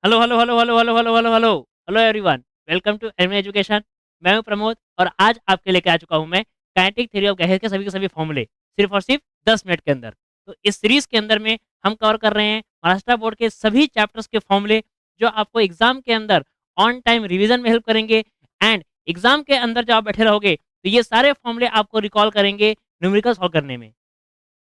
Hello hello hello hello hello hello hello hello hello everyone, welcome to animal education. मैं हूं प्रमोद और आज आपके लेके आ चुका हूं मैं काइनेटिक थ्योरी ऑफ गैसेस के सभी फॉर्मूले सिर्फ और सिर्फ 10 मिनट के अंदर। तो इस सीरीज के अंदर में हम कवर कर रहे हैं महाराष्ट्र बोर्ड के सभी चैप्टर्स के फॉर्मूले जो आपको एग्जाम के अंदर ऑन टाइम रिवीजन में हेल्प करेंगे। एंड एग्जाम के अंदर जब आप बैठे रहोगे तो ये सारे फॉर्मूले आपको रिकॉल करेंगे न्यूमेरिकल सॉल्व करने में।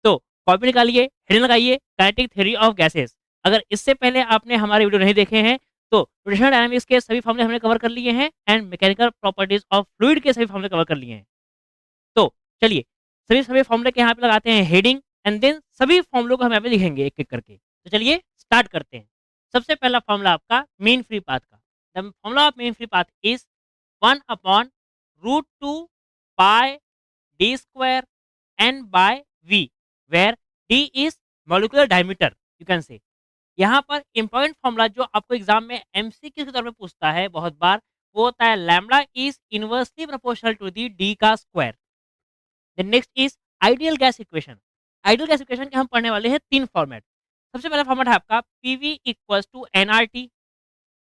तो कॉपी निकालिए, हेडिंग लगाइए काइनेटिक थ्योरी ऑफ गैसेस। अगर इससे पहले आपने हमारे वीडियो नहीं देखे हैं तो रोटेशनल डायनामिक्स के सभी फॉर्मूले हमने कवर कर लिए हैं and mechanical properties of fluid के सभी फॉर्मूले कवर कर लिए हैं। तो चलिए सभी सभी फॉर्मूले के यहाँ पे लगाते हैं हेडिंग एंड देन सभी फॉर्मूलों को हम यहाँ पे लिखेंगे एक एक करके। तो चलिए स्टार्ट करते हैं। सबसे पहला फॉर्मूला आपका मेन फ्री पाथ का। The formula of mean free path is 1/√2 pi D square N by V, where D is molecular diameter. You can say यहाँ पर इंपॉर्टेंट फॉर्मूला जो आपको एग्जाम में एमसीक्यू के तौर पे पूछता है बहुत बार, वो होता है lambda is inversely proportional to the d का square. The next is ideal gas equation. Ideal gas equation के हम पढ़ने वाले हैं 3 फॉर्मेट। सबसे पहला फॉर्मेट है आपका पीवी इक्वल्स टू एनआरटी,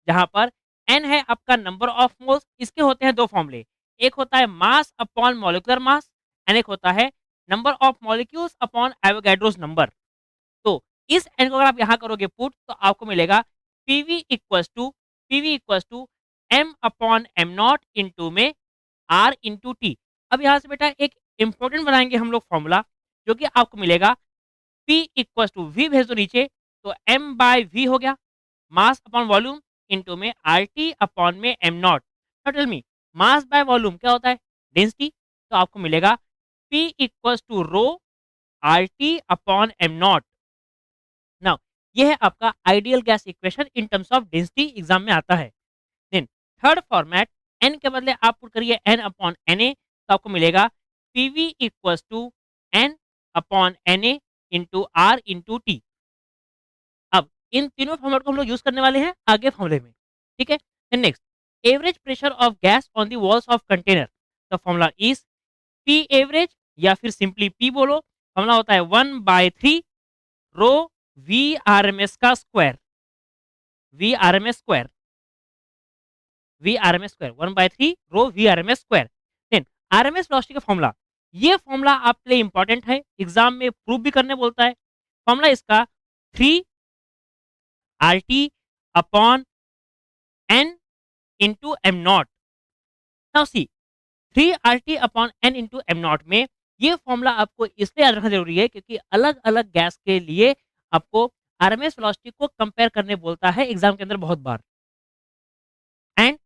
जहाँ पर एन है आपका नंबर ऑफ मोल्स। इसके होते हैं 2 फॉर्मूले, एक होता है mass upon molecular mass and एक होता है number of molecules upon Avogadro's number. तो इस एन को अगर आप यहाँ करोगे पुट तो आपको मिलेगा PV equals to M upon M not into में आर इंटू टी। अब यहाँ से बेटा एक इंपॉर्टेंट बनाएंगे हम लोग फॉर्मूला, जो कि आपको मिलेगा पी इक्वल्स टू वी भेज दो नीचे, तो एम बाय वी हो गया मास अपॉन वॉल्यूम इंटू में आर टी अपॉन में M not. Tell me mass by volume क्या होता है? डेंसिटी। तो आपको मिलेगा P equals to rho R T upon M not. Now ये है आपका ideal gas equation in terms of density, exam में आता है। देन थर्ड फॉर्मेट, एन के बदले आप पुट करिए एन अपॉन एन ए, तो आपको मिलेगा PV equals to N upon N A into R into T. अब इन तीनों फॉर्मेट को हम लोग यूज करने वाले हैं आगे फॉर्मूले में, ठीक है। Next, average pressure of gas on the walls of container. The formula is P average, या फिर सिंपली पी बोलो। फॉर्मूला होता है 1/3 rho V R M S का square, V R M S square, V R M S square 1/3 rho V R M S square. Then R M S velocity का formula, ये formula आपके लिए important है, exam में prove भी करने बोलता है। फॉर्मूला इसका 3 RT upon N into M not. Now see 3 RT upon N into M not में ये फॉर्मूला आपको इसलिए याद रखना जरूरी है क्योंकि अलग अलग गैस के लिए आपको आरएमएस वेलोसिटी को कंपेयर करने बोलता है एग्जाम के अंदर बहुत बार। एंड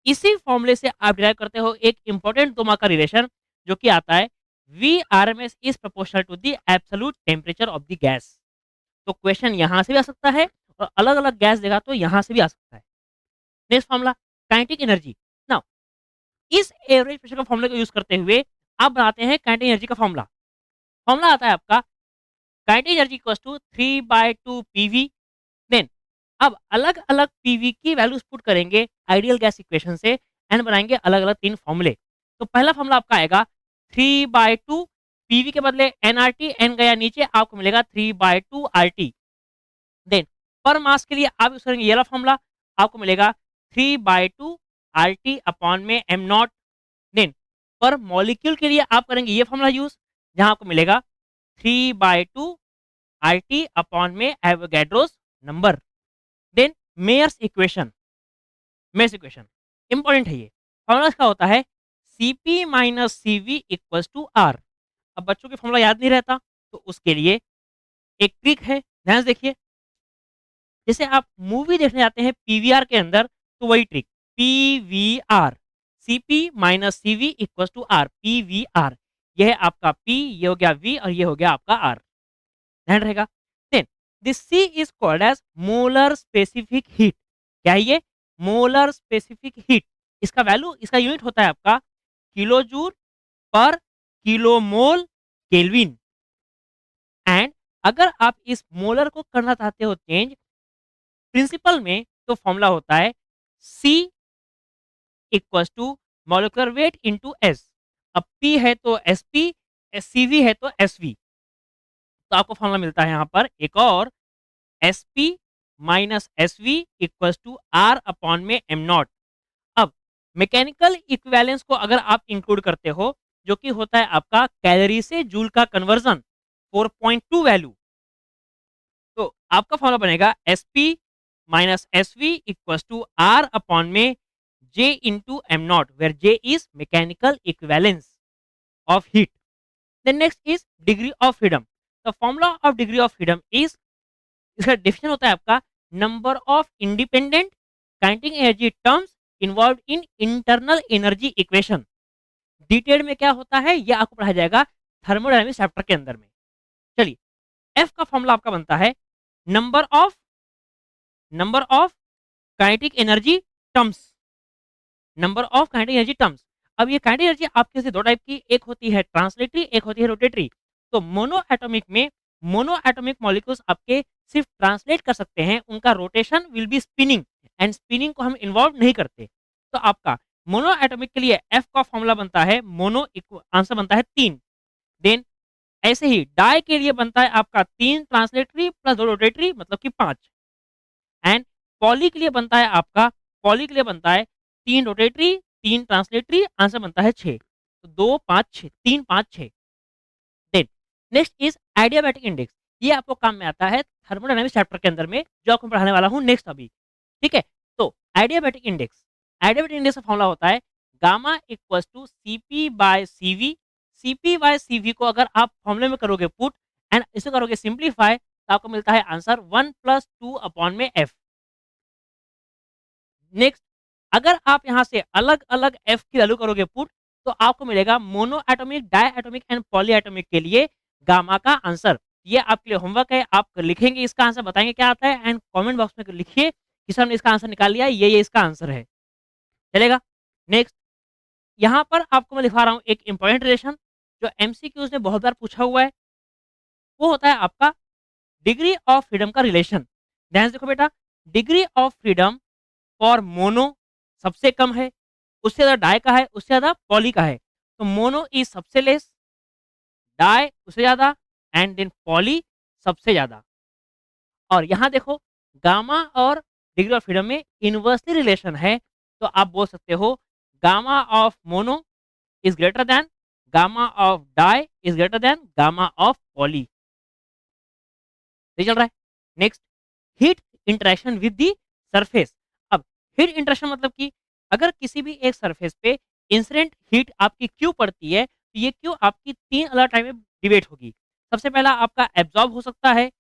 इसी फॉर्मूले से आप डिराइव करते हो एक इंपॉर्टेंट 2 मार्क का रिलेशन, जो कि आता है V R M S is proportional to the absolute temperature of the gas. तो क्वेश्चन यहाँ से भी आ सकता है और अलग अलग गैस देगा तो यहाँ से भी आ सकता है। Next formula kinetic energy. Now इस एवरेज प्रेशर का फॉर्मूले को यूज करते हुए आप बनाते हैं काइनेटिक एनर्जी का फॉर्मूला। फॉर्मूला आता है आपका kinetic energy equals to 3/2 PV. Then अब अलग अलग पीवी की वैल्यूज पुट करेंगे आइडियल गैस इक्वेशन से एंड बनाएंगे अलग अलग 3 फॉर्मूले। तो पहला फॉर्मूला आपका आएगा 3/2 पीवी के बदले एनआरटी, एन गया नीचे, आपको मिलेगा 3/2 आरटी। देन पर मास के लिए आप यूज करेंगे ये वाला फॉर्मूला, आपको मिलेगा 3/2 आरटी अपॉन में एम नॉट। देन पर मॉलिक्यूल के लिए आप करेंगे ये फॉर्मूला यूज, जहां आपको मिलेगा 3/2 आरटी अपॉन में Avogadro's number. Then Mayer's equation, Mayer's equation important है ये। फॉर्मूला इसका होता है CP minus CV equals to R. अब बच्चों के फॉर्मूला याद नहीं रहता तो उसके लिए एक ट्रिक है, ध्यान से देखिए। जैसे आप मूवी देखने जाते हैं पीवीआर के अंदर, तो वही trick PVR, CP minus CV equals to R, PVR. यह है आपका पी, ये हो गया वी और ये हो गया आपका आर, ध्यान रहेगा। Then this C is called as molar specific heat. क्या है ये? Molar specific heat. इसका वैल्यू, इसका यूनिट होता है आपका kilo joule per kilo mole kelvin. And अगर आप इस मोलर को करना चाहते हो चेंज प्रिंसिपल में, तो फॉर्मूला होता है C equals to molecular weight into S. अब पी है तो एस पी, सी वी है तो एस वी। तो आपको फॉर्मूला मिलता है यहाँ पर एक और, S P minus S V equals to R upon में एम नॉट। अब मैकेनिकल इक्विवेलेंस को अगर आप इंक्लूड करते हो, जो कि होता है आपका कैलोरी से जूल का कन्वर्जन 4.2 वैल्यू, तो आपका फॉर्मूला बनेगा S P minus S V equals to R upon में J into M not, where J is mechanical equivalence of heat. Then next is degree of freedom. The formula of degree of freedom is, इसका definition होता है आपका number of independent kinetic energy terms involve in internal energy equation. Detail में क्या होता है ये आपको पढ़ाया जाएगा थर्मोडायनामिक्स चैप्टर के अंदर में। चलिए, एफ का फॉर्मूला आपका बनता है number of kinetic energy terms, number of kinetic energy terms. अब ये काइनेटिक एनर्जी आपके से दो टाइप की, एक होती है ट्रांसलेटरी, एक होती है रोटेटरी। तो मोनो एटॉमिक मॉलिक्यूल्स आपके सिर्फ ट्रांसलेट कर सकते हैं, उनका rotation will be spinning, and spinning को हम इन्वॉल्व नहीं करते। तो आपका मोनो एटॉमिक के लिए एफ का फॉर्मूला बनता है आंसर बनता है 3। देन ऐसे ही डाई के लिए बनता है आपका 3 ट्रांसलेटरी प्लस 2 रोटेटरी, मतलब कि 5। एंड पॉली के लिए बनता है 3 रोटेटरी 3 ट्रांसलेटरी, आंसर बनता है 6। तो 2 5 6 3 5 6। Then next is adiabatic index. ये आपको काम में आता है थर्मोडायनामिक्स चैप्टर के अंदर में, जो आपको पढ़ाने वाला हूँ नेक्स्ट अभी। ठीक है, तो आइडियाबैटिक इंडेक्स का फॉर्मूला होता है gamma equals to CP by CV. CP by CV को अगर आप फॉर्मूले में करोगे पुट एंड इसे करोगे सिंप्लीफाई, तो आपको मिलता है आंसर 1 + 2 अपॉन में एफ। नेक्स्ट, अगर आप यहाँ से अलग अलग एफ की वैल्यू करोगे पुट, तो आपको मिलेगा mono atomic, di atomic and poly atomic के लिए गामा का आंसर। ये आपके लिए होमवर्क है, आप लिखेंगे इसका आंसर, बताएंगे क्या आता है, एंड कमेंट बॉक्स में लिखिए कि सर हमने इसका आंसर निकाल लिया, ये इसका आंसर है। चलेगा। नेक्स्ट, यहाँ पर आपको मैं लिखा रहा हूँ एक इंपॉर्टेंट रिलेशन, जो एमसीक्यूज ने बहुत बार पूछा हुआ है। वो होता है आपका डिग्री ऑफ फ्रीडम का रिलेशन। ध्यान से देखो बेटा, degree of freedom for mono सबसे कम है, उससे ज़्यादा डाई का है, उससे ज़्यादा पॉली का है। तो मोनो इज सबसे लेस, डाई उससे ज़्यादा, एंड देन पॉली सबसे ज़्यादा। और यहाँ देखो, गामा और डिग्री ऑफ फ्रीडम में इनवर्सली रिलेशन है, तो आप बोल सकते हो gamma of mono is greater than gamma of di is greater than gamma of poly. सही चल रहा है। Next, heat interaction with the surface. अब हीट इंटरेक्शन मतलब कि अगर किसी भी एक सरफेस पे इंसिडेंट हीट आपकी क्यू पड़ती है, तो ये क्यू आपकी 3 अलग टाइप में डिवाइड होगी। सबसे पहला आपका एब्जॉर्ब हो सकता है,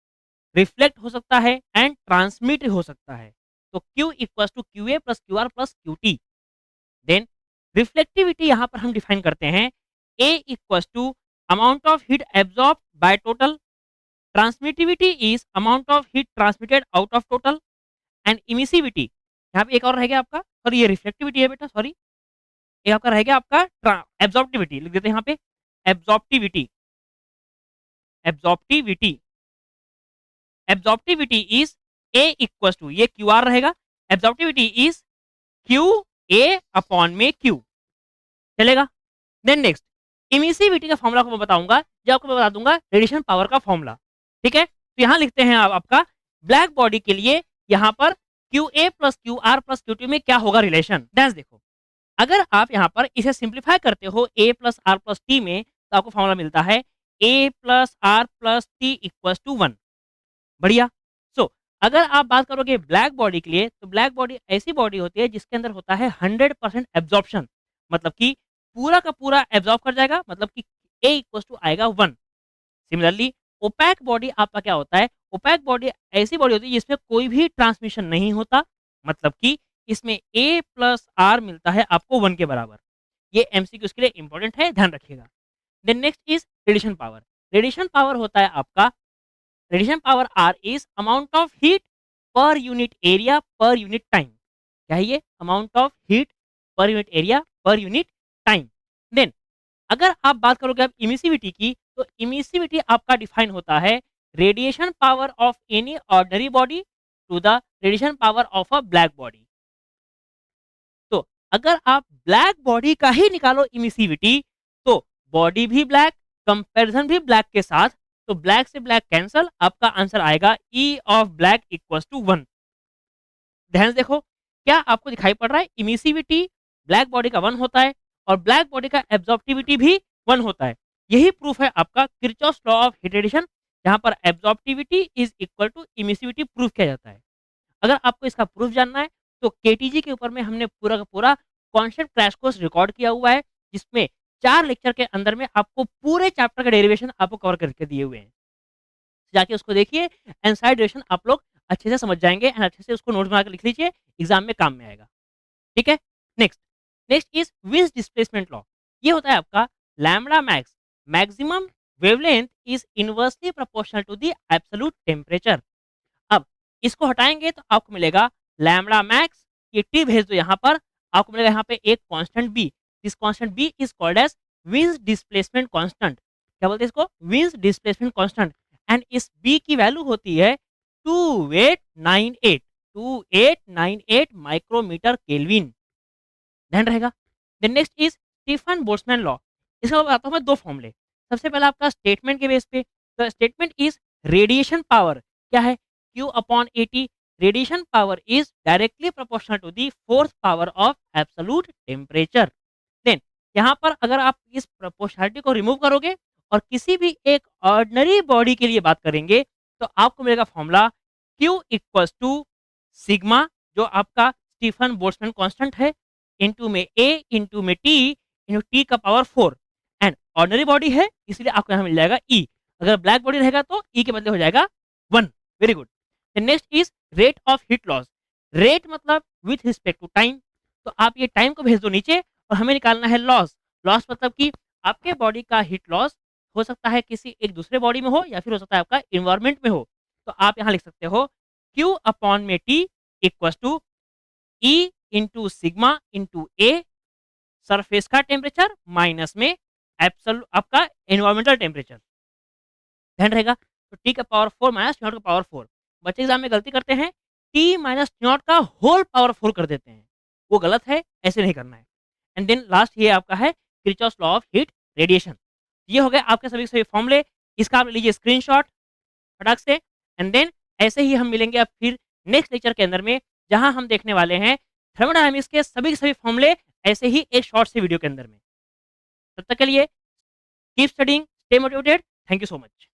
रिफ्लेक्ट हो सकता है, एंड ट्रांसमिट हो सकता है। तो Q equals to Q A plus Q R plus Q T. Then reflectivity यहाँ पर हम डिफाइन करते हैं A equals to amount of heat absorb by total, transmittivity is amount of heat transmitted out of total, and emissivity, यहाँ पे एक और रह गया आपका, सॉरी ये रिफ्लेक्टिविटी है बेटा, सॉरी एक आपका रह गया आपका एब्जॉर्प्टिविटी, लिख देते हैं यहाँ पे absorptivity. Absorptivity absorptivity is a equals to, ये क्यू आर रहेगा, absorptivity is Q a upon में क्यू। चलेगा। देन नेक्स्ट, इमिसिविटी का फॉर्मूला को मैं बताऊंगा, जो आपको मैं बता दूंगा रेडिएशन पावर का फॉर्मूला। ठीक है, तो यहाँ लिखते हैं आप आपका ब्लैक बॉडी के लिए, यहाँ पर Q A plus Q R plus Q T में क्या होगा रिलेशन। ध्यान से देखो, अगर आप यहाँ पर इसे सिंप्लीफाई करते हो A plus R plus T में, तो आपको फॉर्मूला मिलता है A plus R plus T equals to 1। बढ़िया। सो अगर आप बात करोगे ब्लैक बॉडी के लिए, तो ब्लैक बॉडी ऐसी बॉडी होती है जिसके अंदर होता है 100% एब्जॉर्प्शन, मतलब कि पूरा का पूरा एब्जॉर्ब कर जाएगा, मतलब कि ए इक्वल्स टू आएगा 1। सिमिलरली ओपैक बॉडी आपका क्या होता है, ओपैक बॉडी ऐसी बॉडी होती है जिसमें कोई भी ट्रांसमिशन नहीं होता, मतलब कि इसमें ए प्लस आर मिलता है आपको 1 के बराबर। ये एमसीक्यू के लिए इंपॉर्टेंट है, ध्यान रखिएगा। Then next is radiation power. Radiation power होता है आपका, radiation power R is amount of heat per unit area per unit time. क्या है ये, amount of heat per unit area per unit time. Then अगर आप बात करोगे अब इमिसिविटी की, तो इमिसिविटी आपका डिफाइन होता है radiation power of any ordinary body to the radiation power of a black body. तो अगर आप ब्लैक बॉडी का ही निकालो इमिसिविटी, तो बॉडी भी ब्लैक, कंपैरिजन भी ब्लैक के साथ, तो ब्लैक से ब्लैक कैंसल, आपका आंसर आएगा E of black equals to 1। ध्यान से देखो, क्या आपको दिखाई पड़ रहा है? इमिसिविटी ब्लैक बॉडी का 1 होता है और ब्लैक बॉडी का एब्जॉर्प्टिविटी भी 1 होता है। यही प्रूफ है आपका Kirchhoff's law of heat radiation, जहाँ पर absorptivity is equal to emissivity proof किया जाता है। अगर आपको इसका प्रूफ जानना है तो केटीजी के ऊपर में हमने पूरा का पूरा कॉन्सेप्ट क्रैश कोर्स रिकॉर्ड किया हुआ है, जिसमें 4 लेक्चर के अंदर में आपको पूरे चैप्टर का डेरिवेशन आपको कवर करके दिए हुए हैं। जाके उसको देखिए, एंसाइड डेरिवेशन आप लोग अच्छे से समझ जाएँगे एंड अच्छे से उसको नोट्स बना के लिख लीजिए, एग्ज़ाम में काम में आएगा। ठीक है? Next, next is Wien displacement law. ये होता है आपका lambda max, maximum wavelength is inversely proportional to the absolute temperature. अब इसको हटाएँगे तो आपको मिलेगा लैम्ब्डा मैक्स, ये टी भेज दो यहाँ पर, आपको मिलेगा यहाँ पे एक constant B. This constant B is called as Wien displacement constant. क्या बोलते हैं इसको? Wien displacement constant. एंड इस बी की वैल्यू होती है 2898 2898 माइक्रोमीटर केल्विन। ध्यान रहेगा। Then next is Stefan Boltzmann law. इसका बताता हूँ मैं 2 फॉर्मूले। सबसे पहला आपका स्टेटमेंट के बेस पे, तो स्टेटमेंट इज रेडिएशन पावर क्या है? Q upon AT। Radiation power is directly proportional to the fourth power of absolute temperature. Then यहाँ पर अगर आप इस प्रोपोर्शनलिटी को रिमूव करोगे और किसी भी एक ऑर्डिनरी बॉडी के लिए बात करेंगे, तो आपको मिलेगा formula Q equals to sigma, जो आपका स्टीफन बोल्ट्जमैन कांस्टेंट है, इनटू में A इनटू में T इनटू T का पावर 4। एंड ऑर्डिनरी बॉडी है इसलिए आपको यहाँ मिल जाएगा E। अगर ब्लैक बॉडी रहेगा तो E के बदले हो जाएगा 1। Very good. Next is rate of heat loss. Rate मतलब विथ रिस्पेक्ट टू टाइम, तो आप ये टाइम को भेज दो नीचे और हमें निकालना है लॉस। लॉस मतलब कि आपके बॉडी का हीट लॉस हो सकता है किसी एक दूसरे बॉडी में हो या फिर हो सकता है आपका इन्वायरमेंट में हो। तो आप यहाँ लिख सकते हो Q अपॉन में T equals to E into sigma into A, surface का टेम्परेचर माइनस में एब्सोल्यूट आपका एनवायरमेंटल टेम्परेचर। ध्यान रहेगा। तो टी का पावर 4 माइनस टी नॉट का पावर 4। बच्चे एग्जाम में गलती करते हैं, टी माइनस टी नॉट का होल पावर 4 कर देते हैं, वो गलत है, ऐसे नहीं करना है। एंड देन लास्ट ये आपका है Kirchhoff's law of heat radiation. ये हो गए आपके सभी के सभी फॉर्मूले। इसका आप लीजिए स्क्रीनशॉट फटाक से। एंड देन ऐसे ही हम मिलेंगे अब फिर नेक्स्ट लेक्चर के अंदर में, जहां हम देखने वाले हैं थर्मोडायनामिक्स के सभी फॉर्मूले, ऐसे ही एक शॉर्ट से वीडियो के अंदर में। तब तक के लिए keep studying, stay motivated. Thank you so much.